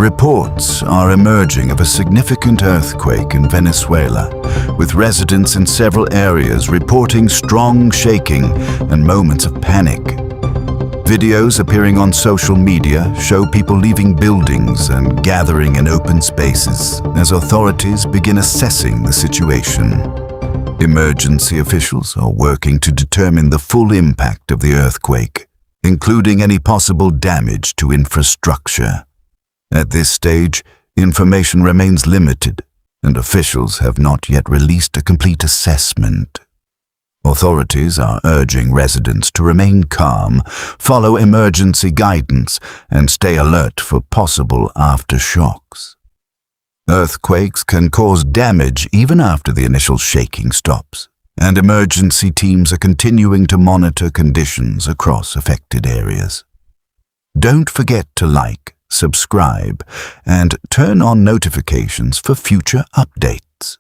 Reports are emerging of a significant earthquake in Venezuela, with residents in several areas reporting strong shaking and moments of panic. Videos appearing on social media show people leaving buildings and gathering in open spaces as authorities begin assessing the situation. Emergency officials are working to determine the full impact of the earthquake, including any possible damage to infrastructure. At this stage, information remains limited, and officials have not yet released a complete assessment. Authorities are urging residents to remain calm, follow emergency guidance, and stay alert for possible aftershocks. Earthquakes can cause damage even after the initial shaking stops, and emergency teams are continuing to monitor conditions across affected areas. Don't forget to like, subscribe, and turn on notifications for future updates.